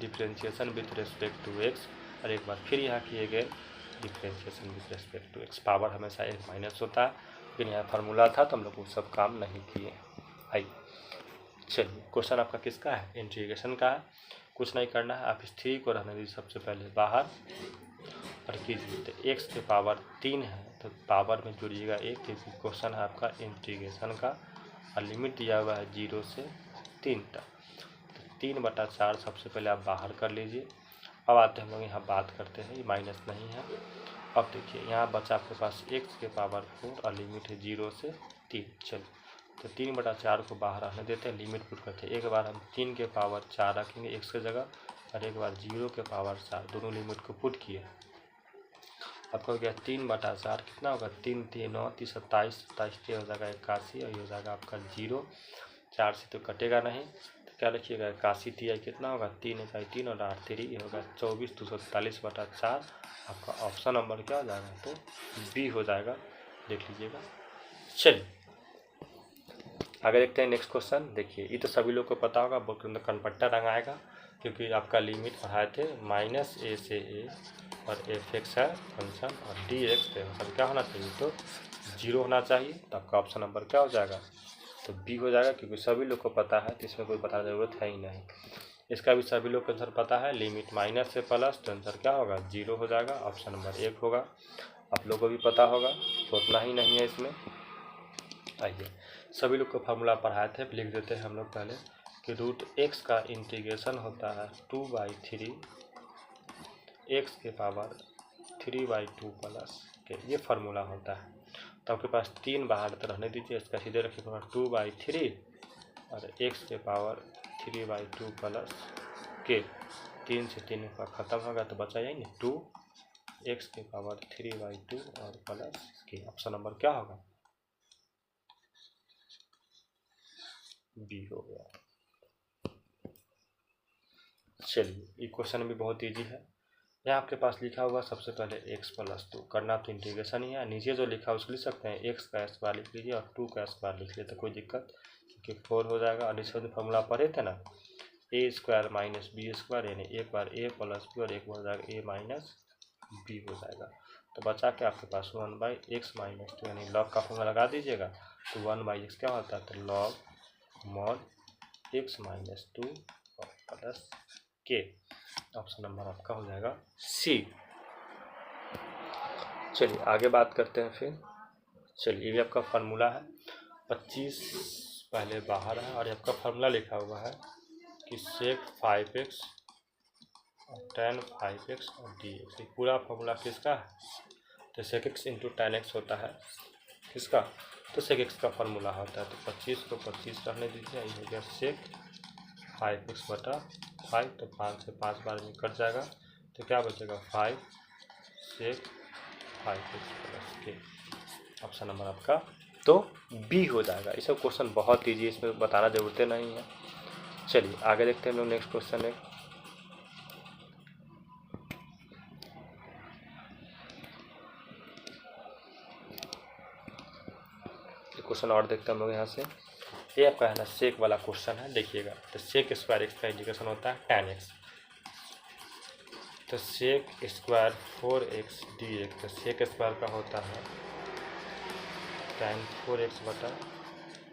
Speaker 1: differentiation with respect to x और एक बार फिर यहाँ किए गए differentiation with respect to x। Power हमेशा एक माइनस होता है, लेकिन यहाँ फार्मूला था तो हम लोग वो सब काम नहीं किए। आइए चलिए क्वेश्चन आपका किसका है, इंटीग्रेशन का है। कुछ नहीं करना है, आप इस 3 को रहने दीजिए सबसे पहले बाहर और कीजिए तो x के पावर 3 है तो पावर में जुड़िएगा 1, क्योंकि क्वेश्चन है आपका इंटीग्रेशन का और लिमिट दिया हुआ है 0 से 3 तक। तो 3/4 सबसे पहले आप बाहर कर लीजिए। अब आते हैं हम लोग यहाँ बात करते हैं, ये माइनस नहीं है। अब देखिए यहाँ बचा आपके पास x के पावर 4 और लिमिट है 0 से 3। चलिए तो 3/4 को बाहर रहने देते हैं, लिमिट पुट करते हैं। एक बार हम 3 के पावर 4 रखेंगे x की जगह और एक बार 0 के पावर 4, दोनों लिमिट को पुट किए। आपका हो गया 3/4 कितना होगा 3 3 9 3 27, 27 हो जाएगा 81 और ये हो जाएगा आपका 0। 4 से तो कटेगा नहीं तो क्या लिखिएगा 81 3 कितना होगा 3 1 3 और 8 3 ये होगा 24 243/4। आपका ऑप्शन नंबर क्या हो जाएगा, तो B हो जाएगा, देख लीजिएगा। चलिए आगे देखते हैं नेक्स्ट क्वेश्चन। देखिए ये तो सभी लोग को पता होगा, बुक में कन्वर्टर रंग आएगा क्योंकि आपका लिमिट पढ़ाए थे -a से a और fx है फंक्शन और dx है फंक्शन, क्या होना चाहिए तो 0 होना चाहिए। तो आपका ऑप्शन नंबर क्या हो जाएगा, तो B हो जाएगा, क्योंकि सभी लोग को पता है तो इसमें कोई बताने की ज़रूरत है ही नहीं। इसका भी सभी लोग को आंसर पता है, लिमिट माइनस से प्लस तो आंसर क्या होगा 0 हो जाएगा, ऑप्शन नंबर 1 होगा। आप लोग को भी पता होगा, सोचना ही नहीं है इसमें। आइए सभी लोग को फार्मूला पढ़ाए थे, लिख देते हैं हम लोग पहले कि √x का इंटीग्रेशन होता है 2/3 x के पावर 3/2 प्लस के, ये फार्मूला होता है। तो आपके पास 3 बाहर तो रहने दीजिए, इसका सीधे रखिए 2/3 और x के पावर 3/2 प्लस के, 3 से 3 का ख़त्म होगा तो बचा यही 2 x के पावर 3/2 और प्लस के। ऑप्शन नंबर क्या होगा, बी हो गया। चलिए ये क्वेश्चन भी बहुत ईजी है। यहाँ आपके पास लिखा हुआ सबसे पहले x प्लस 2, करना तो इंटीग्रेशन ही है। नीचे जो लिखा है उसको लिख सकते हैं, x का स्क्वायर लिख लीजिए और 2 का स्क्वायर लिख लीजिए तो कोई दिक्कत, क्योंकि 4 हो जाएगा। और इसका जो फॉर्मूला पढ़े थे ना, ए स्क्वायर माइनस बी स्क्वायर, यानी एक बार ए प्लस बी और एक बार हो जाएगा ए माइनस बी हो जाएगा। तो बचा के आपके पास 1/x माइनस 2, यानी लॉग का फॉर्मूला लगा दीजिएगा तो 1/x क्या होता है, तो log mod x minus 2 plus के। ऑप्शन नंबर आपका हो जाएगा सी। चलिए आगे बात करते हैं फिर। चलिए ये भी आपका फार्मूला है, 25 पहले बाहर है और आपका फार्मूला लिखा हुआ है कि सेक 5x और tan 5x और dx। ये पूरा फार्मूला किसका है, तो सेक x इंटू tan x होता है किसका, तो सेक x का फार्मूला होता है। तो 25 को 25 रहने दीजिए, ये हो गया सेक 5x बटा 5, तो 5 से 5 बार में कट जाएगा तो क्या बचेगा 5 सेक 5x प्लस के। ऑप्शन नंबर आपका तो बी हो जाएगा। ये सब क्वेश्चन बहुत ईजी, इसमें बताना जरूरत नहीं है। चलिए आगे देखते हैं हम लोग नेक्स्ट क्वेश्चन है। क्वेश्चन और देखते हैं हम लोग यहाँ से। ये आपका है ना सेक वाला क्वेश्चन है, देखिएगा। तो सेक स्क्वायर एक्स का इंडिकेशन होता है tan x, तो सेक स्क्वायर 4x dx, तो सेक स्क्वायर का होता है tan 4x बटा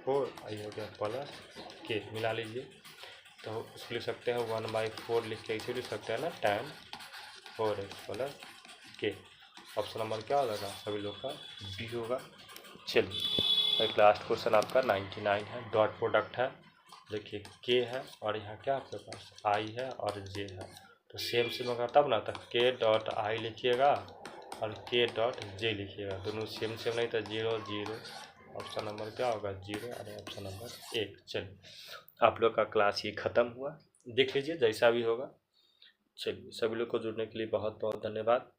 Speaker 1: 4, आई हो गया प्लस के, मिला लीजिए तो उसको लिख सकते हैं 1/4 लिख के इसे लिख सकते हैं ना, tan 4x प्लस के। ऑप्शन नंबर क्या हो जाएगा, सभी लोग का बी होगा। चलिए एक लास्ट क्वेश्चन आपका 99 है, डॉट प्रोडक्ट है। देखिए के है और यहाँ क्या आपके पास आई है और जे है, तो सेम होगा तब ना, तो के डॉट आई लिखिएगा और के डॉट जे लिखिएगा, दोनों सेम नहीं तो 0 0। ऑप्शन नंबर क्या होगा 0, अरे ऑप्शन नंबर 1। चलिए आप लोग का क्लास ये ख़त्म हुआ, देख लीजिए जैसा भी होगा। चलिए सभी लोग को जुड़ने के लिए बहुत बहुत धन्यवाद।